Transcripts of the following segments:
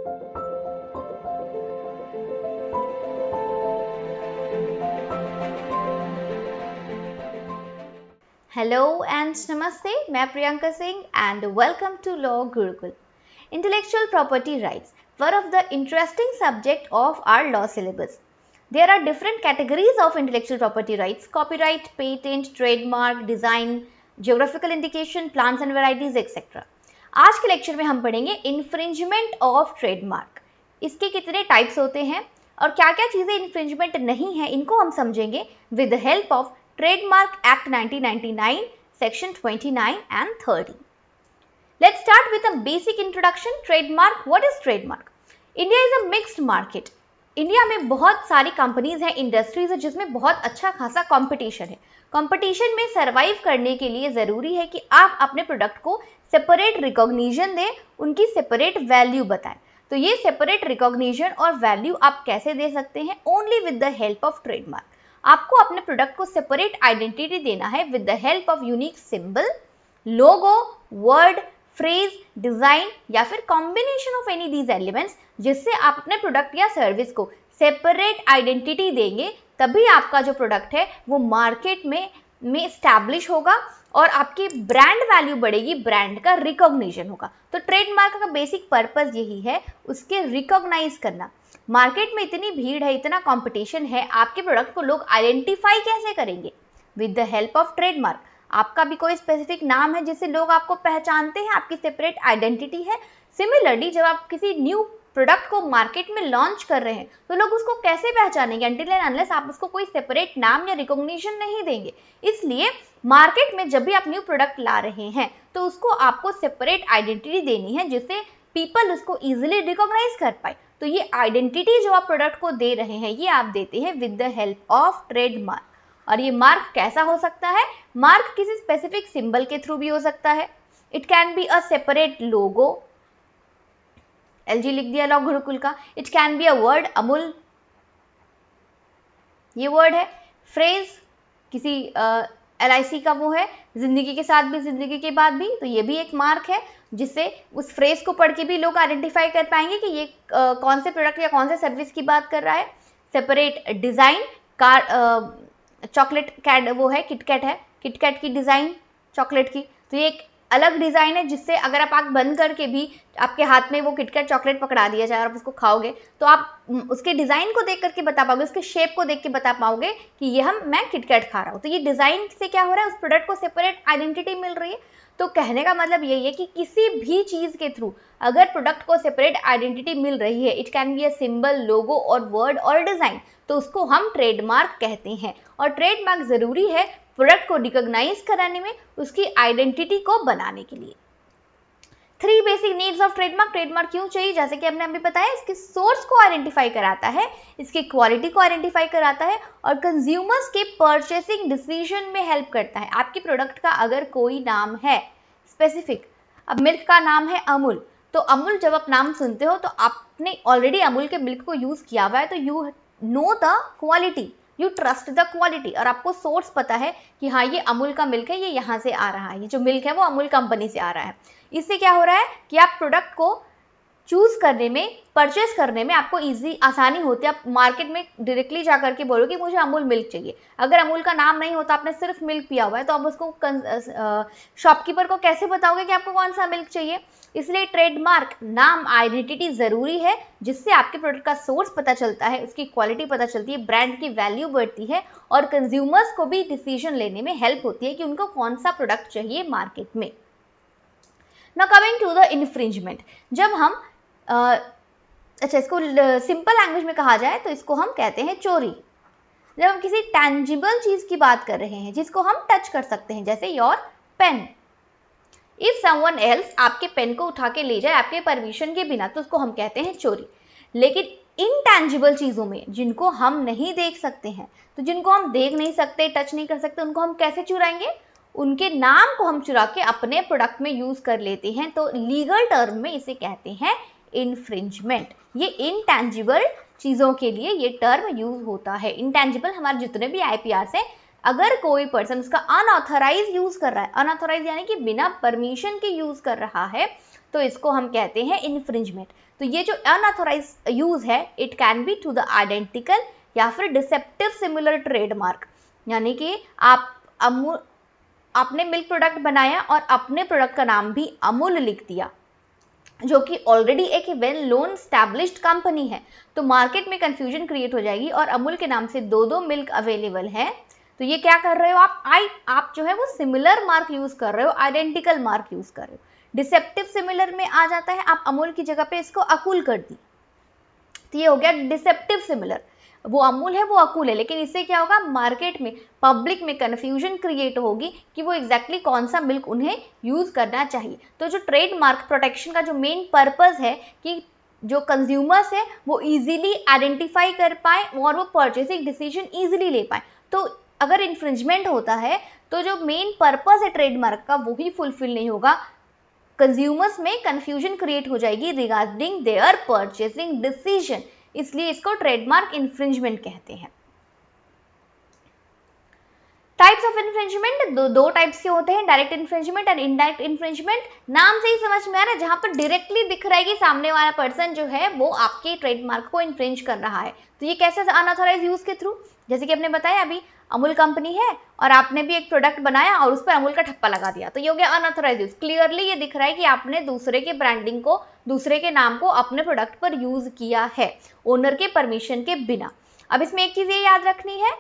Hello and Namaste, मैं Priyanka Singh and welcome to Law Gurukul. Intellectual property rights, one of the interesting subject of our law syllabus. There are different categories of intellectual property rights: copyright, patent, trademark, design, geographical indication, plants and varieties, etc. आज के lecture में हम पढ़ेंगे infringement of trademark. इसके कितने types होते हैं और क्या क्या चीजें इन्फ्रिंजमेंट नहीं है, इनको हम समझेंगे with the help of Trademark Act 1999, Section 29 and 30. Let's start with a basic introduction. Trademark. What is trademark? India is a mixed market. India में बहुत सारी कंपनीज हैं, इंडस्ट्रीज है जिसमें बहुत अच्छा खासा कंपटीशन है. कंपटीशन में सरवाइव करने के लिए जरूरी है कि आप अपने प्रोडक्ट को सेपरेट रिकॉग्निशन दें, उनकी सेपरेट वैल्यू बताएं. तो ये सेपरेट रिकॉग्निशन और वैल्यू आप कैसे दे सकते हैं? Only with the help of trademark. आपको अपने प्रोडक्ट को सेपरेट आइडेंटिटी देना है with the help of unique symbol, logo, word, phrase, design या फिर combination of any these elements, जिससे आप अपने प्रोडक्ट या सर्विस को सेपरेट आइडेंटिटी देंगे. तभी आपका जो प्रोडक्ट है वो मार्केट में एस्टैब्लिश होगा और आपकी ब्रांड वैल्यू बढ़ेगी, ब्रांड का रिकॉग्निशन होगा. तो ट्रेडमार्क का बेसिक पर्पस यही है, उसके रिकॉग्नाइज करना. मार्केट में इतनी भीड़ है, इतना कंपटीशन है, आपके प्रोडक्ट को लोग आइडेंटिफाई कैसे करेंगे? With the help of trademark. आपका भी कोई स्पेसिफिक नाम है जिससे लोग आपको पहचानते हैं, आपकी सेपरेट आइडेंटिटी है. सिमिलरली जब आप किसी न्यू प्रोडक्ट को मार्केट में लॉन्च कर रहे हैं तो लोग उसको कैसे पहचानेंगे? अनटिल एंड अनलेस आप उसको कोई सेपरेट नाम या रिकॉग्निशन नहीं देंगे. इसलिए मार्केट में जब भी आप न्यू प्रोडक्ट ला रहे हैं तो उसको आपको सेपरेट आइडेंटिटी देनी है जिससे पीपल उसको इजिली रिकॉग्नाइज कर पाए. तो ये आइडेंटिटी जो आप प्रोडक्ट को दे रहे हैं ये आप देते हैं with the help of trademark. और ये मार्क कैसा हो सकता है? मार्क किसी स्पेसिफिक सिंबल के थ्रू भी हो सकता है. It can be a separate logo, LG लिख दिया लॉ गुरुकुल का. It can be a word, Amul, ये वर्ड है. फ्रेज, किसी LIC का वो है, जिंदगी के साथ भी जिंदगी के बाद भी, तो ये भी एक मार्क है जिससे उस फ्रेज को पढ़ के भी लोग आइडेंटिफाई कर पाएंगे कि ये कौन से प्रोडक्ट या कौन से सर्विस की बात कर रहा है. Separate design, car, chocolate cat वो है, किटकैट है, किटकैट की डिजाइन चॉकलेट की, तो ये एक अलग डिजाइन है जिससे अगर आप आंख बंद करके भी आपके हाथ में वो किटकैट चॉकलेट पकड़ा दिया जाए और आप उसको खाओगे तो आप उसके डिजाइन को देख करके बता पाओगे, उसके शेप को देख के बता पाओगे कि ये मैं किटकैट खा रहा हूँ. तो ये डिजाइन से क्या हो रहा है? उस प्रोडक्ट को सेपरेट आइडेंटिटी मिल रही है. तो कहने का मतलब यही है कि किसी भी चीज के थ्रू अगर प्रोडक्ट को सेपरेट आइडेंटिटी मिल रही है, it can be a symbol, logo और वर्ड और डिजाइन, तो उसको हम ट्रेडमार्क कहते हैं. और ट्रेडमार्क जरूरी है प्रोडक्ट को रिकॉग्नाइज कराने में, उसकी आइडेंटिटी को बनाने के लिए. 3 basic needs of trademark. Trademark क्यों चाहिए? जैसे कि हमने अभी बताया, इसके सोर्स को आइडेंटिफाई कराता है, इसकी क्वालिटी को आइडेंटिफाई कराता है और कंज्यूमर्स के परचेसिंग डिसीजन में हेल्प करता है. आपके प्रोडक्ट का अगर कोई नाम है स्पेसिफिक, अब मिल्क का नाम है अमूल, तो अमूल जब आप नाम सुनते हो तो आपने ऑलरेडी अमूल के मिल्क को यूज किया हुआ है, तो you know the quality, you trust the quality, और आपको सोर्स पता है कि हाँ ये अमूल का मिल्क है, ये यहाँ से आ रहा है, ये जो मिल्क है वो अमूल कंपनी से आ रहा है. इससे क्या हो रहा है कि आप प्रोडक्ट को चूज करने में, परचेस करने में आपको इजी आसानी होती है. आप मार्केट में डायरेक्टली जाकर के बोलोगे मुझे अमूल मिल्क चाहिए. अगर अमूल का नाम नहीं होता, आपने सिर्फ मिल्क पिया हुआ है, तो आप उसको शॉपकीपर को कैसे बताओगे कि आपको कौन सा मिल्क चाहिए? इसलिए ट्रेडमार्क, नाम, आइडेंटिटी जरूरी है जिससे आपके प्रोडक्ट का सोर्स पता चलता है, उसकी क्वालिटी पता चलती है, ब्रांड की वैल्यू बढ़ती है और कंज्यूमर्स को भी डिसीजन लेने में हेल्प होती है कि उनको कौन सा प्रोडक्ट चाहिए मार्केट में. Now coming to the infringement. जब हम अच्छा इसको सिंपल लैंग्वेज में कहा जाए तो इसको हम कहते हैं चोरी. जब हम किसी टैंजिबल चीज की बात कर रहे हैं जिसको हम टच कर सकते हैं, जैसे your pen. If someone else आपके पेन को उठा के ले जाए आपके परमिशन के बिना, तो उसको हम कहते हैं चोरी. लेकिन इनटैंजिबल चीजों में जिनको हम नहीं देख सकते हैं, तो जिनको हम देख नहीं सकते, टच नहीं कर सकते, उनको हम कैसे चुराएंगे? उनके नाम को हम चुरा के अपने प्रोडक्ट में यूज कर लेते हैं. तो लीगल टर्म में इसे कहते हैं इन्फ्रिंजमेंट. ये इनटैंजिबल चीजों के लिए ये टर्म यूज होता है. इनटैंजिबल हमारे जितने भी IPRs है, अगर कोई पर्सन उसका अनऑथराइज यूज कर रहा है, अनऑथराइज यानी कि बिना परमिशन के यूज कर रहा है, तो इसको हम कहते हैं इन्फ्रिंजमेंट। तो ये जो अनऑथोराइज यूज है it can be to the identical या फिर डिसेप्टिव सिमिलर ट्रेडमार्क, यानी कि आपने मिल्क प्रोडक्ट बनाया और अपने प्रोडक्ट का नाम भी अमूल लिख दिया, जो कि ऑलरेडी एक वेल नोन स्टैब्लिश्ड कंपनी है, तो मार्केट में कंफ्यूजन क्रिएट हो जाएगी और अमूल के नाम से दो मिल्क अवेलेबल है। तो ये क्या कर रहे हो आप जो है वो सिमिलर मार्क यूज कर रहे हो, आइडेंटिकल मार्क यूज कर रहे हो। डिसेप्टिव सिमिलर में आ जाता है, आप अमूल की जगह पे इसको अकूल कर दी, तो ये हो गया डिसेप्टिव सिमिलर। वो अमूल है वो अकूल है, लेकिन इससे क्या होगा, मार्केट में पब्लिक में कंफ्यूजन क्रिएट होगी कि वो एग्जैक्टली कौन सा मिल्क उन्हें यूज करना चाहिए। तो जो ट्रेडमार्क प्रोटेक्शन का जो मेन पर्पस है कि जो कंज्यूमर्स है वो इजीली आइडेंटिफाई कर पाए और वो परचेसिंग डिसीजन इजीली ले पाए। तो अगर इन्फ्रिंजमेंट होता है तो जो मेन पर्पस है ट्रेडमार्क का वो ही फुलफिल नहीं होगा, कंज्यूमर्स में कंफ्यूजन क्रिएट हो जाएगी रिगार्डिंग देयर परचेसिंग डिसीजन, इसलिए इसको ट्रेडमार्क इन्फ्रिंजमेंट कहते हैं। टाइप्स ऑफ इन्फ्रिंजमेंट दो टाइप्स के होते हैं, डायरेक्ट इन्फ्रिंजमेंट और इनडायरेक्ट इन्फ्रिंजमेंट। नाम से ही समझ में आ रहा है, जहां पर डायरेक्टली दिख रहा है कि सामने वाला पर्सन जो है वो आपके ट्रेडमार्क को इन्फ्रिंज कर रहा है। तो ये कैसे, अनऑथोराइज यूज के थ्रू, जैसे कि आपने बताया अभी अमूल कंपनी है और आपने भी एक प्रोडक्ट बनाया और उस पर अमूल का ठप्पा लगा दिया, तो ये हो गया अनऑथोराइज यूज। क्लियरली ये दिख रहा है कि आपने दूसरे के ब्रांडिंग को, दूसरे के नाम को अपने प्रोडक्ट पर यूज किया है ओनर के परमिशन के बिना। अब इसमें एक चीज ये याद रखनी है,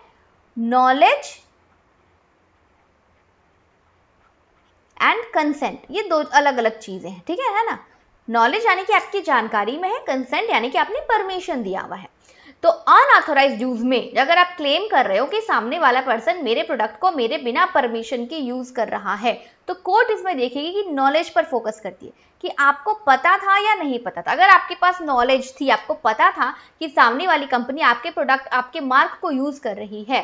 नॉलेज एंड कंसेंट, ये दो अलग अलग चीजें हैं, ठीक है ना। नॉलेज यानी कि आपकी जानकारी में है, कंसेंट यानी कि आपने परमिशन दिया हुआ है। तो अनऑथोराइज्ड यूज में अगर आप क्लेम कर रहे हो कि सामने वाला पर्सन मेरे प्रोडक्ट को मेरे बिना परमिशन के यूज कर रहा है, तो कोर्ट इसमें देखेगी कि नॉलेज पर फोकस करती है कि आपको पता था या नहीं पता था। अगर आपके पास नॉलेज थी, आपको पता था कि सामने वाली कंपनी आपके प्रोडक्ट, आपके मार्क को यूज कर रही है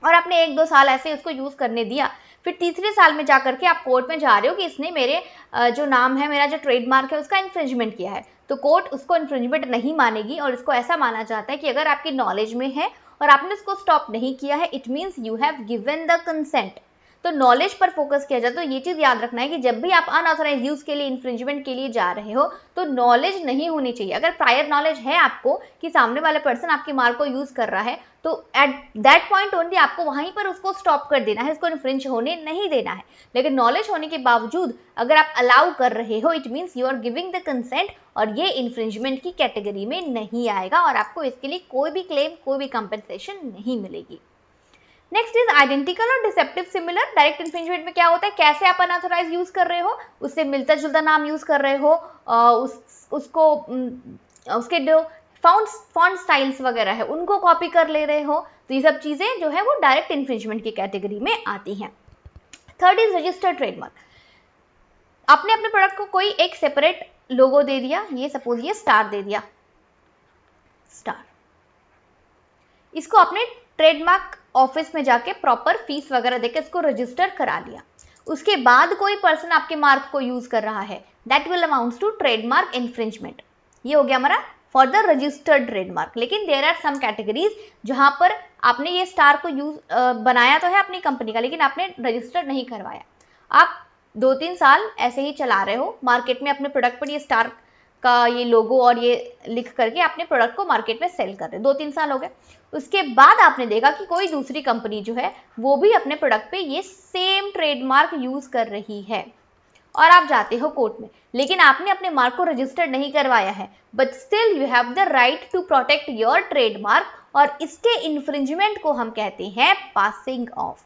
और आपने 1-2 साल ऐसे उसको यूज करने दिया, फिर तीसरे साल में जाकर के आप कोर्ट में जा रहे हो कि इसने मेरे जो नाम है, मेरा जो ट्रेडमार्क है उसका इन्फ्रिंजमेंट किया है, तो कोर्ट उसको इन्फ्रिंजमेंट नहीं मानेगी और इसको ऐसा माना जाता है कि अगर आपकी नॉलेज में है और आपने इसको स्टॉप नहीं किया है, it means you have given the consent. तो नॉलेज पर फोकस किया जाता है। तो ये चीज याद रखना है कि जब भी आप अनऑथोराइज यूज के लिए, इन्फ्रिंजमेंट के लिए जा रहे हो, तो नॉलेज नहीं होनी चाहिए। अगर प्रायर नॉलेज है आपको कि सामने वाला पर्सन आपके मार्क को यूज कर रहा है, तो एट दैट पॉइंट ओनली आपको वहीं पर उसको स्टॉप कर देना है, इसको इन्फ्रिंज होने नहीं देना है। लेकिन नॉलेज होने के बावजूद अगर आप अलाउ कर रहे हो, it means you are giving the consent और ये इन्फ्रिंजमेंट की कैटेगरी में नहीं आएगा और आपको इसके लिए कोई भी क्लेम, कोई भी कंपेंसेशन नहीं मिलेगी। नेक्स्ट इज आइडेंटिकल और डिसेप्टिव सिमिलर। डायरेक्ट इन्फ्रिंजमेंट में क्या होता है, कैसे आप अनऑथोराइज यूज कर रहे हो, उससे मिलता जुलता नाम यूज कर रहे हो, उसके जो फॉन्ट स्टाइल्स वगैरह है उनको कॉपी कर ले रहे हो, तो ये सब चीजें जो है वो डायरेक्ट इन्फ्रिंजमेंट की कैटेगरी में आती हैं। Third is registered trademark. आपने अपने प्रोडक्ट को कोई एक सेपरेट लोगो दे दिया, ये सपोज ये स्टार दे दिया, स्टार, इसको आपने ट्रेडमार्क ऑफिस में जाके प्रॉपर फीस वगैरह देकर इसको रजिस्टर करा लिया। उसके बाद कोई पर्सन आपके मार्क को यूज कर रहा है, that will amounts to trademark infringement. ये हो गया हमारा फॉर द रजिस्टर्ड ट्रेडमार्क। लेकिन देयर आर सम कैटेगरीज जहां पर आपने ये स्टार को यूज बनाया तो है अपनी कंपनी का, लेकिन आपने रजिस्टर नहीं करवाया। आप 2-3 साल ऐसे ही चला रहे हो, मार्केट में अपने प्रोडक्ट पर ये स्टार का ये लोगो और ये लिख करके अपने प्रोडक्ट को मार्केट में सेल कर रहे, 2-3 साल हो गए। उसके बाद आपने देखा कि कोई दूसरी कंपनी जो है वो भी अपने प्रोडक्ट पे ये सेम ट्रेडमार्क यूज कर रही है और आप जाते हो कोर्ट में, लेकिन आपने अपने मार्क को रजिस्टर्ड नहीं करवाया है, but still you have the right to protect your trademark और इसके इन्फ्रिंजमेंट को हम कहते हैं पासिंग ऑफ।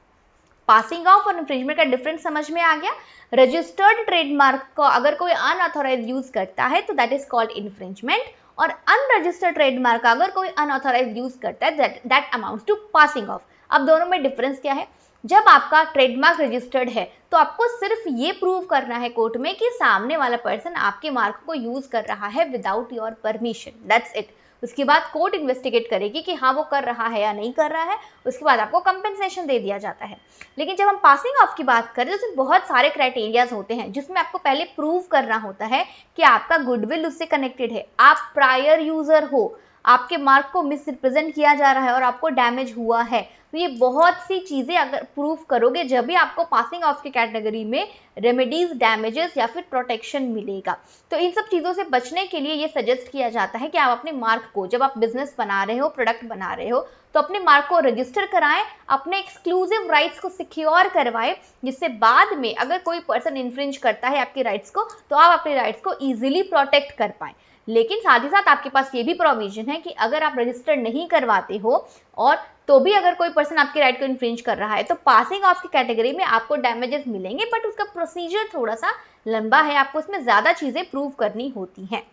पासिंग ऑफ और इन्फ्रिंजमेंट का डिफरेंस समझ में आ गया। रजिस्टर्ड ट्रेडमार्क को अगर कोई अनऑथोराइज यूज करता है तो दैट इज कॉल्ड इन्फ्रिंजमेंट, और अनरजिस्टर्ड ट्रेडमार्क अगर कोई अनऑथोराइज यूज करता है that amounts to passing off. अब दोनों में डिफरेंस क्या है, जब आपका ट्रेडमार्क रजिस्टर्ड है तो आपको सिर्फ ये प्रूव करना है कोर्ट में कि सामने वाला पर्सन आपके मार्क को यूज कर रहा है without your permission, that's it. उसके बाद कोर्ट इन्वेस्टिगेट करेगी कि हाँ वो कर रहा है या नहीं कर रहा है, उसके बाद आपको कंपेंसेशन दे दिया जाता है। लेकिन जब हम पासिंग ऑफ की बात करें तो उसमें बहुत सारे क्राइटेरियाज होते हैं जिसमें आपको पहले प्रूव करना होता है कि आपका गुडविल उससे कनेक्टेड है, आप प्रायर यूजर हो, आपके मार्क को मिसरिप्रेजेंट किया जा रहा है और आपको डैमेज हुआ है, तो ये बहुत सी चीजें अगर प्रूव करोगे जब भी आपको पासिंग ऑफ की कैटेगरी में रेमेडीज, डैमेजेस या फिर प्रोटेक्शन मिलेगा। तो इन सब चीजों से बचने के लिए ये सजेस्ट किया जाता है कि आप अपने मार्क को, जब आप बिजनेस बना रहे हो, प्रोडक्ट बना रहे हो, तो अपने मार्क को रजिस्टर कराएं, अपने एक्सक्लूसिव राइट्स को सिक्योर करवाएं, जिससे बाद में अगर कोई पर्सन इन्फ्रिंज करता है आपके राइट्स को तो आप अपने राइट्स को इजीली प्रोटेक्ट कर पाएं। लेकिन साथ ही साथ आपके पास ये भी प्रोविजन है कि अगर आप रजिस्टर नहीं करवाते हो और तो भी अगर कोई पर्सन आपके राइट को इन्फ्रिंज कर रहा है तो पासिंग ऑफ की कैटेगरी में आपको डैमेजेस मिलेंगे, बट उसका प्रोसीजर थोड़ा सा लंबा है, आपको इसमें ज्यादा चीजें प्रूव करनी होती हैं।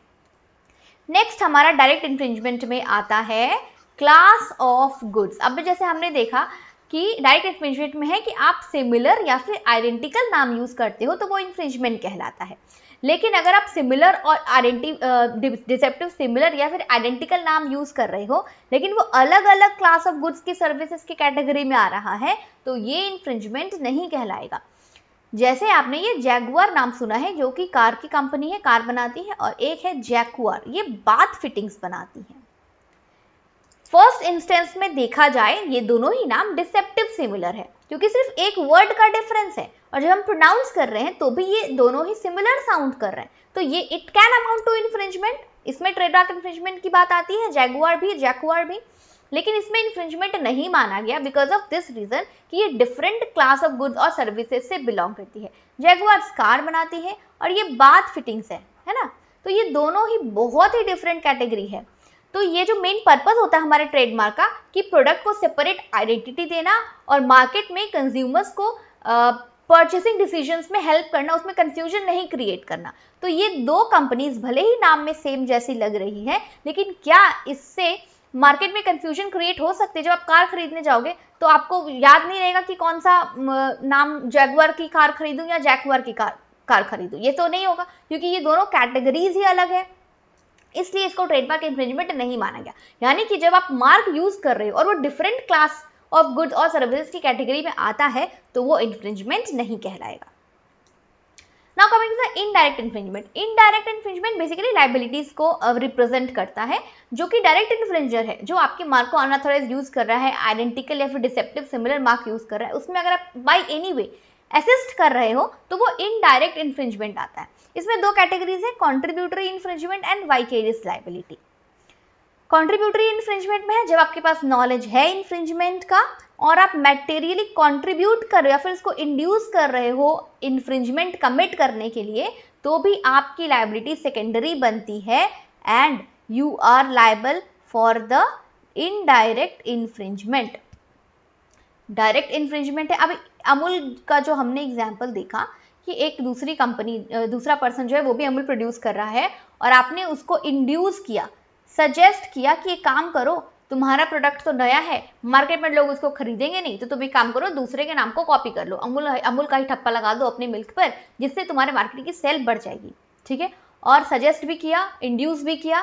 नेक्स्ट हमारा डायरेक्ट इन्फ्रिंजमेंट में आता है क्लास ऑफ गुड्स। अब जैसे हमने देखा कि डायरेक्ट इन्फ्रिंजमेंट में है कि आप सिमिलर या फिर आइडेंटिकल नाम यूज करते हो तो वो इन्फ्रिंजमेंट कहलाता है। लेकिन अगर आप सिमिलर और डिसेप्टिव सिमिलर या फिर आइडेंटिकल नाम यूज कर रहे हो लेकिन वो अलग अलग क्लास ऑफ गुड्स की सर्विसेज की कैटेगरी में आ रहा है तो ये इन्फ्रिंजमेंट नहीं कहलाएगा। जैसे आपने ये जैगुआर नाम सुना है जो कि कार की कंपनी है, कार बनाती है, और एक है जैक्वार, ये बाथ फिटिंग्स बनाती है। फर्स्ट इंस्टेंस में देखा जाए ये दोनों ही नाम डिसेप्टिव सिमिलर है क्योंकि सिर्फ एक वर्ड का डिफरेंस है, और जब हम प्रोनाउंस कर रहे हैं तो भी ये दोनों ही सिमिलर साउंड कर रहे हैं, तो ये it can amount to infringement. इसमें ट्रेडमार्क इन्फ्रिंजमेंट की बात आती है, जैगुआर भी, जैक्वार भी, लेकिन इसमें इन्फ्रिंजमेंट नहीं माना गया बिकॉज ऑफ दिस रीजन कि ये डिफरेंट क्लास ऑफ गुड्स और सर्विसेज से बिलोंग करती है। जैगुआर कार बनाती है और ये बाथ फिटिंग्स है ना, तो ये दोनों ही बहुत ही डिफरेंट कैटेगरी है। तो ये जो मेन पर्पस होता है हमारे ट्रेडमार्क का कि प्रोडक्ट को सेपरेट आइडेंटिटी देना और मार्केट में कंज्यूमर्स को परचेसिंग डिसीजंस में हेल्प करना, उसमें कंफ्यूजन नहीं क्रिएट करना। तो ये दो कंपनीज भले ही नाम में सेम जैसी लग रही है लेकिन क्या इससे मार्केट में कंफ्यूजन क्रिएट हो सकते हैं। जब आप कार खरीदने जाओगे तो आपको याद नहीं रहेगा कि कौन सा नाम, जैगुआर की कार खरीदूं या जैक्वार की कार खरीदूं, ये तो नहीं होगा क्योंकि ये दोनों कैटेगरीज ही अलग है, इसलिए इसको ट्रेडमार्क इन्फ्रिंजमेंट नहीं माना गया। यानी कि जब आप मार्क यूज कर रहे हो और वो डिफरेंट क्लास ऑफ गुड्स और सर्विसेज की कैटेगरी में आता है तो वो इन्फ्रिंजमेंट नहीं कहलाएगा। Now coming to the indirect infringement. Indirect infringement basically liabilities को रिप्रेजेंट करता है, जो कि डायरेक्ट इन्फ्रिंजर है जो आपके मार्क को अनऑथराइज्ड यूज कर रहा है, आइडेंटिकल या फिर डिसेप्टिव सिमिलर मार्क यूज कर रहा है, उसमें अगर आप बाय एनी वे असिस्ट कर रहे हो तो वो इनडायरेक्ट इन्फ्रिंजमेंट आता है। इसमें दो कैटेगरीज है, contributory infringement and vicarious liability. Contributory infringement में है जब आपके पास नॉलेज है इन्फ्रिंजमेंट का और आप मैटेरियली कॉन्ट्रीब्यूट कर रहे हो या फिर इसको इंड्यूस कर रहे हो इन्फ्रिंजमेंट कमिट करने के लिए, तो भी आपकी लायबिलिटी सेकेंडरी बनती है and you are liable for the indirect infringement. Direct infringement है, अब अमूल का जो हमने एग्जाम्पल देखा कि एक दूसरी कंपनी, दूसरा पर्सन जो है वो भी अमूल प्रोड्यूस कर रहा है और आपने उसको इंड्यूस किया, सजेस्ट किया कि एक काम करो, तुम्हारा प्रोडक्ट तो नया है, मार्केट में लोग उसको खरीदेंगे नहीं, तो तुम एक काम करो दूसरे के नाम को कॉपी कर लो, अमूल का ही ठप्पा लगा दो अपने मिल्क पर, जिससे तुम्हारे मार्केट की सेल बढ़ जाएगी, ठीक है। और सजेस्ट भी किया, इंड्यूस भी किया,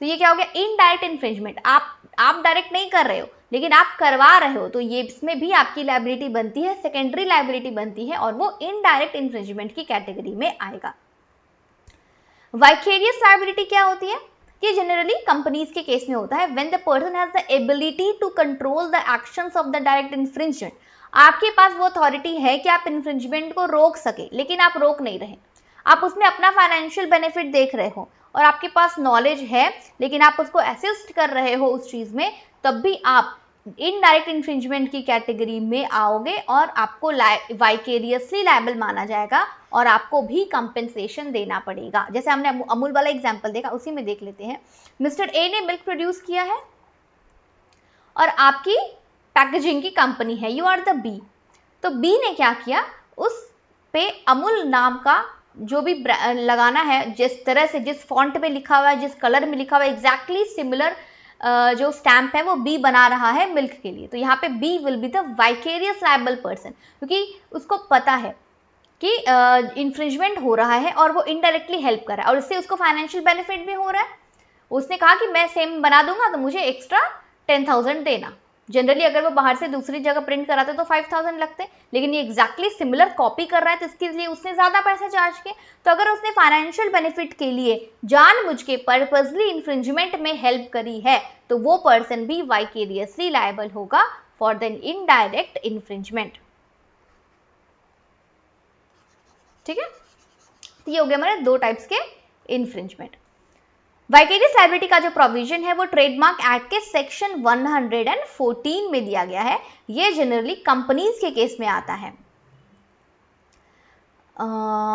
तो ये क्या हो गया, इनडायरेक्ट इन्फ्रिंजमेंट। आप डायरेक्ट नहीं कर रहे हो लेकिन आप करवा रहे हो, तो ये इसमें भी आपकी लायबिलिटी बनती है, सेकेंडरी लायबिलिटी बनती है और वो इनडायरेक्ट इन्फ्रिंजमेंट की कैटेगरी में आएगा। वाइकेरियस लायबिलिटी क्या होती है? ये जनरली कंपनीज के केस में होता है when the person has the ability to control the actions of the direct infringement. आपके पास वो अथॉरिटी है कि आप इन्फ्रिंजमेंट को रोक सके, लेकिन आप रोक नहीं रहे, आप उसमें अपना फाइनेंशियल बेनिफिट देख रहे हो और आपके पास नॉलेज है लेकिन आप उसको असिस्ट कर रहे हो उस चीज में, तब भी आप इनडायरेक्ट इन्फ्रिंजमेंट की कैटेगरी में आओगे और आपको वाइकेरियसली लायबल माना जाएगा और आपको भी कंपेंसेशन देना पड़ेगा। जैसे हमने अमूल वाला एग्जांपल देखा, उसी में देख लेते हैं। मिस्टर ए ने मिल्क प्रोड्यूस किया है और आपकी पैकेजिंग की कंपनी है, यू आर द बी। तो बी ने क्या किया, उस पे अमूल नाम का जो भी लगाना है, जिस तरह से, जिस फॉन्ट में लिखा हुआ है, जिस कलर में लिखा हुआ है, एग्जैक्टली सिमिलर जो स्टैम्प है वो बी बना रहा है मिल्क के लिए, तो यहाँ पे B will be the vicarious liable person, क्योंकि उसको पता है कि इन्फ्रिंजमेंट हो रहा है और वो इनडायरेक्टली हेल्प कर रहा है और इससे उसको फाइनेंशियल बेनिफिट भी हो रहा है। उसने कहा कि मैं सेम बना दूंगा तो मुझे एक्स्ट्रा 10,000 देना। जनरली अगर वो बाहर से दूसरी जगह प्रिंट कराते तो 5,000 लगते, लेकिन ये एग्जैक्टली सिमिलर कॉपी कर रहा है तो इसके लिए उसने ज्यादा पैसे चार्ज किए। तो अगर उसने फाइनेंशियल बेनिफिट के लिए जानबूझ के पर्पसली इन्फ्रिंजमेंट में हेल्प करी है तो वो पर्सन भी वाइकेरियसली लायबल होगा फॉर द इनडायरेक्ट इन्फ्रिंजमेंट। ठीक है, तो ये हो गया हमारे दो टाइप्स के इन्फ्रिंजमेंट। वाइकेरियस लायबिलिटी का जो प्रोविजन है वो ट्रेडमार्क एक्ट के सेक्शन 114 में दिया गया है। ये जनरली कंपनीज के केस में आता है।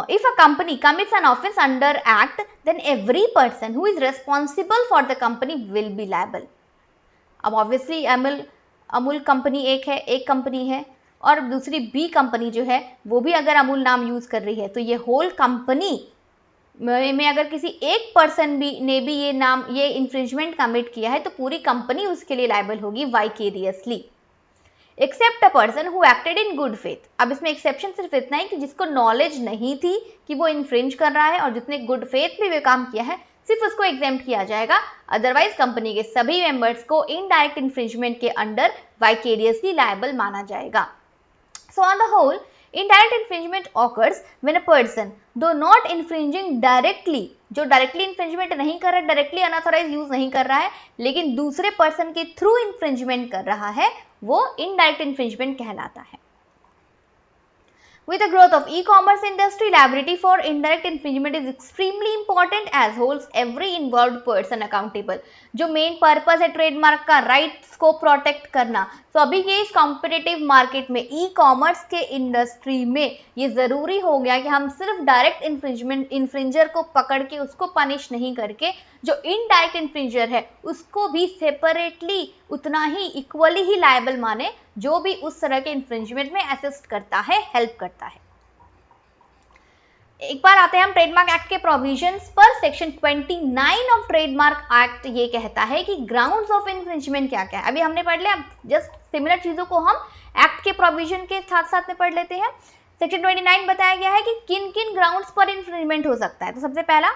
If a company commits an offense under act, then every person who is responsible for the company will be liable. अब ऑब्वियसली अमूल कंपनी एक कंपनी है और दूसरी बी कंपनी जो है वो भी अगर अमूल नाम यूज कर रही है, तो ये होल कंपनी में अगर किसी एक पर्सन ने भी ये इन्फ्रिंजमेंट कमिट किया है तो पूरी कंपनी उसके लिए लायबल होगी vicariously, except a person who acted in good faith. अब इसमें एक्सेप्शन सिर्फ इतना ही कि जिसको नॉलेज नहीं थी कि वो इन्फ्रिंज कर रहा है और जिसने गुड फेथ में वो काम किया है, सिर्फ उसको एग्जेम्प्ट किया जाएगा। अदरवाइज कंपनी के सभी मेंबर्स को इनडायरेक्ट इन्फ्रिंजमेंट के अंडर वाइकेरियसली लायबल माना जाएगा। So on the whole, indirect infringement occurs when a person, though not infringing directly, जो डायरेक्टली इन्फ्रिंजमेंट नहीं कर रहा है, डायरेक्टली अनऑथराइज यूज नहीं कर रहा है, लेकिन दूसरे पर्सन के थ्रू इन्फ्रिंजमेंट कर रहा है, वो इनडायरेक्ट इन्फ्रिंजमेंट कहलाता है। With the growth of e-commerce industry, liability for indirect infringement is extremely important as holds every involved person accountable. जो मेन पर्पस है ट्रेडमार्क का, राइट्स को प्रोटेक्ट करना। तो अभी ये इस कॉम्पिटिटिव मार्केट में, ई कॉमर्स के इंडस्ट्री में ये जरूरी हो गया कि हम सिर्फ डायरेक्ट इन्फ्रिंजर को पकड़ के उसको पनिश नहीं करके, जो इनडायरेक्ट इन्फ्रिंजर है उसको भी सेपरेटली उतना ही इक्वली ही लायबल माने, जो भी उस तरह के इन्फ्रिंजमेंट में असिस्ट करता है, हेल्प करता है। एक बार आते हैं हम ट्रेडमार्क एक्ट के प्रोविजंस पर। सेक्शन 29 ऑफ ट्रेडमार्क एक्ट ये कहता है कि ग्राउंड्स ऑफ इन्फ्रिंजमेंट क्या क्या है। अभी हमने पढ़ लिया, जस्ट सिमिलर चीजों को हम एक्ट के प्रोविजन के साथ साथ में पढ़ लेते हैं। सेक्शन 29 बताया गया है कि किन किन ग्राउंड्स पर इन्फ्रिंजमेंट हो सकता है। तो सबसे पहला,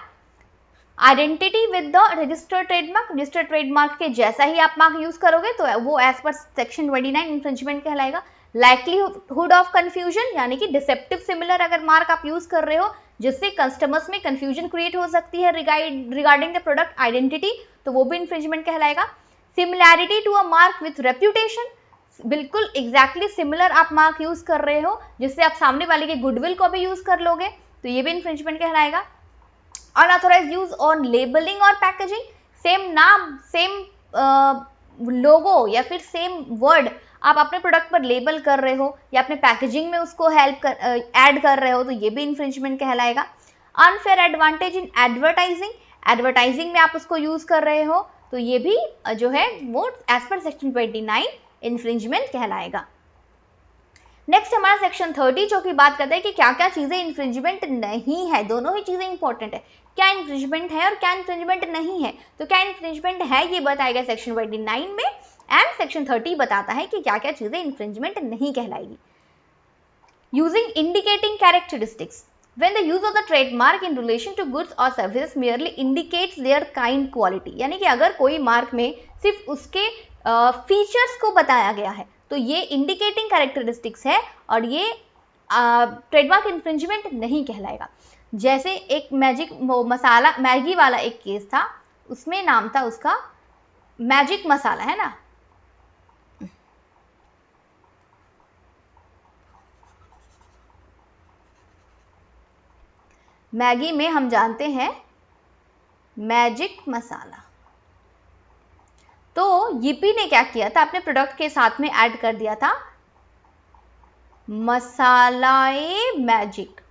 identity with the registered trademark. Registered trademark के जैसा ही आप मार्क यूज करोगे तो वो एज पर सेक्शन 29 इन्फ्रिंजमेंट कहलाएगा। लाइक्लीहुड ऑफ कंफ्यूजन, यानी कि डिसेप्टिव सिमिलर अगर मार्क आप यूज कर रहे हो जिससे कस्टमर्स में कंफ्यूजन क्रिएट हो सकती है रिगार्डिंग द प्रोडक्ट आइडेंटिटी, तो वो भी इन्फ्रिंजमेंट कहलाएगा। Similarity to a mark with reputation, बिल्कुल एग्जैक्टली सिमिलर आप मार्क यूज कर रहे हो जिससे आप सामने वाले के गुडविल को भी यूज कर लोगे, तो ये भी इन्फ्रिंजमेंट कहलाएगा। अनऑथराइज्ड यूज ऑन लेबलिंग और पैकेजिंग, सेम नाम, सेम लोगो या फिर सेम वर्ड आप अपने प्रोडक्ट पर लेबल कर रहे हो या अपने पैकेजिंग में उसको ऐड कर रहे हो, तो ये भी इन्फ्रिंजमेंट कहलाएगा। Unfair advantage in advertising, advertising में आप उसको यूज कर रहे हो, तो ये भी जो है वो एज पर सेक्शन 29 इन्फ्रिंजमेंट कहलाएगा। नेक्स्ट हमारा सेक्शन 30 जो कि बात करता है कि क्या क्या चीजें इन्फ्रिंजमेंट नहीं है। दोनों ही चीजें इंपॉर्टेंट है, क्या इन्फ्रिंजमेंट है और क्या इन्फ्रिंजमेंट नहीं है। तो क्या इन्फ्रिंजमेंट है ये बताया गया सेक्शन 29 में, एंड सेक्शन 30 बताता है कि क्या क्या चीजें इन्फ्रिंजमेंट नहीं कहलाएगी। Using indicating characteristics, when the use of the trademark in relation to goods or services merely indicates their kind quality, यानी कि अगर कोई मार्क में सिर्फ उसके फीचर्स को बताया गया है तो ये इंडिकेटिंग कैरेक्टरिस्टिक्स है और ये ट्रेडमार्क इन्फ्रिंजमेंट नहीं कहलाएगा। जैसे एक मैगी वाला एक केस था, उसमें नाम था उसका मैजिक मसाला, है ना। मैगी में हम जानते हैं मैजिक मसाला, तो यिप्पी ने क्या किया था, अपने प्रोडक्ट के साथ में ऐड कर दिया था मसालाए मैजिक।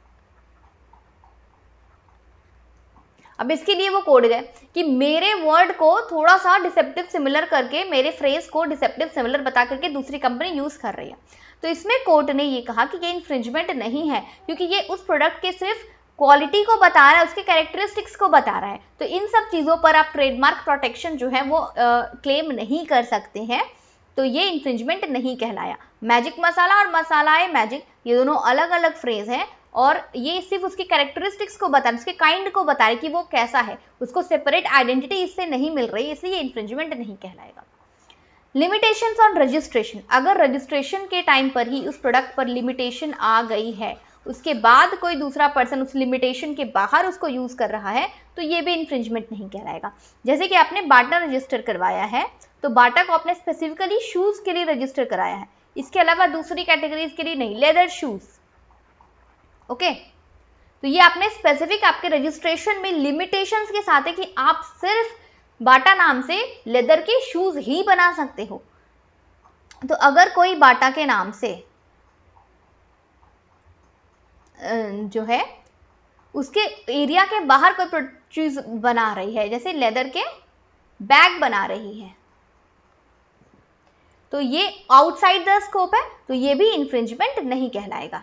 अब इसके लिए वो कोड गए कि मेरे वर्ड को थोड़ा सा डिसेप्टिव सिमिलर करके, मेरे फ्रेज को डिसेप्टिव सिमिलर बता करके दूसरी कंपनी यूज कर रही है। तो इसमें कोर्ट ने ये कहा कि ये इन्फ्रिंजमेंट नहीं है क्योंकि ये उस प्रोडक्ट के सिर्फ क्वालिटी को बता रहा है, उसके कैरेक्टरिस्टिक्स को बता रहा है। तो इन सब चीजों पर आप ट्रेडमार्क प्रोटेक्शन जो है वो क्लेम नहीं कर सकते हैं, तो ये इन्फ्रिंजमेंट नहीं कहलाया। मैजिक मसाला और मसालाए मैजिक ये दोनों अलग अलग फ्रेज हैं और ये सिर्फ उसकी कैरेक्टरिस्टिक्स को बता रहे, उसके काइंड को बता रहे कि वो कैसा है, उसको सेपरेट आइडेंटिटी इससे नहीं मिल रही, इसलिए इन्फ्रिंजमेंट नहीं कहलाएगा। लिमिटेशंस ऑन रजिस्ट्रेशन, अगर रजिस्ट्रेशन के टाइम पर ही उस प्रोडक्ट पर लिमिटेशन आ गई है, उसके बाद कोई दूसरा पर्सन उस लिमिटेशन के बाहर उसको यूज कर रहा है, तो ये भी इन्फ्रिंजमेंट नहीं कहलाएगा। जैसे कि आपने बाटा रजिस्टर करवाया है, तो बाटा को आपने स्पेसिफिकली शूज के लिए रजिस्टर कराया है, इसके अलावा दूसरी कैटेगरीज के लिए नहीं, लेदर शूज। ओके, तो ये आपने स्पेसिफिक आपके रजिस्ट्रेशन में लिमिटेशंस के साथ है कि आप सिर्फ बाटा नाम से लेदर के शूज ही बना सकते हो। तो अगर कोई बाटा के नाम से जो है उसके एरिया के बाहर कोई चीज बना रही है, जैसे लेदर के बैग बना रही है, तो ये आउटसाइड द स्कोप है, तो ये भी इन्फ्रिंजमेंट नहीं कहलाएगा।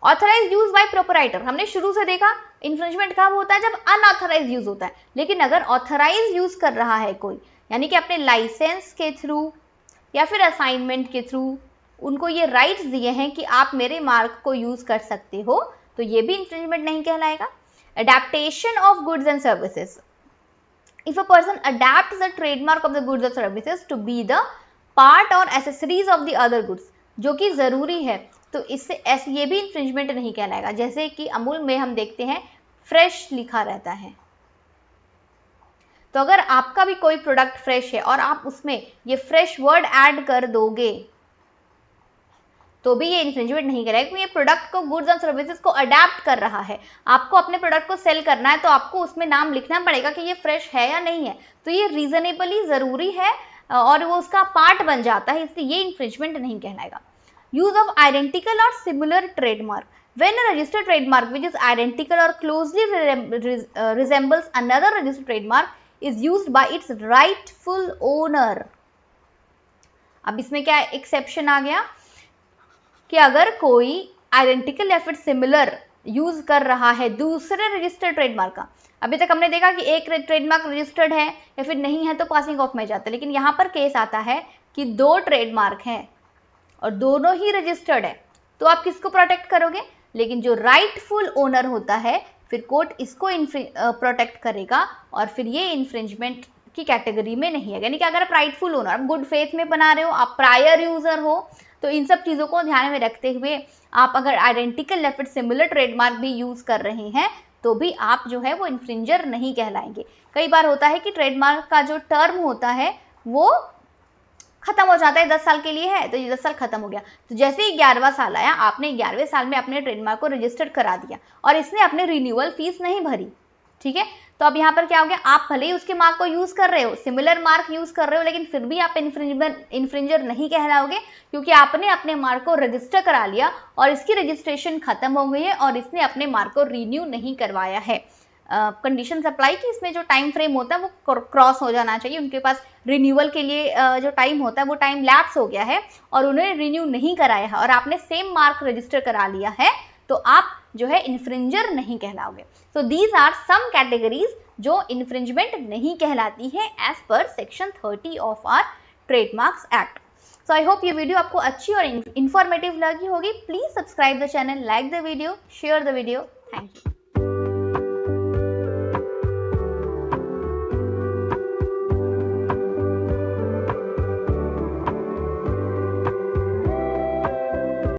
ऑथराइज यूज बाय प्रोपराइटर, हमने शुरू से देखा इन्फ्रिंजमेंट कब होता है, जब अनऑथराइज यूज होता है। लेकिन अगर ऑथराइज यूज कर रहा है कोई, यानी कि अपने लाइसेंस के थ्रू या फिर असाइनमेंट के थ्रू उनको ये राइट्स दिए हैं कि आप मेरे मार्क को यूज कर सकते हो, तो ये भी इन्फ्रिंजमेंट नहीं कहलाएगा। Adaptation of goods and services, if a person adapts the trademark of the goods and services to be the part और accessories of the other goods, जो कि जरूरी है, तो इससे ये भी इन्फ्रिंजमेंट नहीं कहलाएगा। जैसे कि अमूल में हम देखते हैं फ्रेश लिखा रहता है, तो अगर आपका भी कोई प्रोडक्ट फ्रेश है और आप उसमें ये फ्रेश वर्ड ऐड कर दोगे, तो भी ये इन्फ्रिंजमेंट नहीं करेगा, क्योंकि ये प्रोडक्ट को, गुड्स एंड सर्विसेज को अडेप्ट कर रहा है। आपको अपने प्रोडक्ट को सेल करना है, तो आपको उसमें नाम लिखना पड़ेगा कि ये फ्रेश है या नहीं है, तो ये रीजनेबली जरूरी है और वो उसका पार्ट बन जाता है, इसलिए ये इन्फ्रिंजमेंट नहीं कहलाएगा। यूज ऑफ आइडेंटिकल और similar trademark, when a registered trademark which is identical or closely resembles another registered trademark is used by its rightful owner। अब इसमें क्या एक्सेप्शन आ गया कि अगर कोई आइडेंटिकल या फिर सिमिलर यूज कर रहा है दूसरे रजिस्टर्ड ट्रेडमार्क का, अभी तक हमने देखा कि एक ट्रेडमार्क रजिस्टर्ड है या फिर नहीं है तो पासिंग ऑफ में जाता है, लेकिन यहाँ पर केस आता है कि दो ट्रेडमार्क हैं और दोनों ही रजिस्टर्ड है, तो आप किसको प्रोटेक्ट करोगे? लेकिन जो राइटफुल ओनर होता है, फिर कोर्ट इसको प्रोटेक्ट करेगा और फिर ये इन्फ्रिंजमेंट की कैटेगरी में नहीं है। यानी कि अगर आप राइटफुल ओनर, आप गुड फेथ में बना रहे हो, आप प्रायर यूजर हो, तो इन सब चीजों को ध्यान में रखते हुए आप अगर आइडेंटिकल या फिर सिमिलर ट्रेडमार्क भी यूज कर रहे हैं, तो भी आप जो है वो इन्फ्रिंजर नहीं कहलाएंगे। कई बार होता है कि ट्रेडमार्क का जो टर्म होता है वो खत्म हो जाता है, 10 साल के लिए है, तो ये 10 साल खत्म हो गया, तो जैसे ही 11वां साल आया, आपने 11वें साल में अपने ट्रेडमार्क को रजिस्टर करा दिया और इसने अपने रिन्यूअल फीस नहीं भरी, ठीक है, तो अब यहाँ पर क्या हो गया, आप भले ही उसके मार्क को यूज कर रहे हो, सिमिलर मार्क यूज कर रहे हो, लेकिन फिर भी आप इन्फ्रिंजर नहीं कहलाओगे, क्योंकि आपने अपने मार्क को रजिस्टर करा लिया और इसकी रजिस्ट्रेशन खत्म हो गई है और इसने अपने मार्क को रिन्यू नहीं करवाया है। कंडीशन अप्लाई कि इसमें जो टाइम फ्रेम होता है वो क्रॉस हो जाना चाहिए, उनके पास रिन्यूअल के लिए जो टाइम होता है वो टाइम लैप्स हो गया है और उन्होंने रिन्यू नहीं कराया है और आपने सेम मार्क रजिस्टर करा लिया है, तो आप जो है इन्फ्रिंजर नहीं कहलाओगे। So these are some categories जो इन्फ्रिंजमेंट नहीं कहलाती है as per section 30 of our trademarks act. So I hope ये वीडियो आपको अच्छी और इंफॉर्मेटिव लगी होगी। Please subscribe the channel, like the video, share the video. Thank you.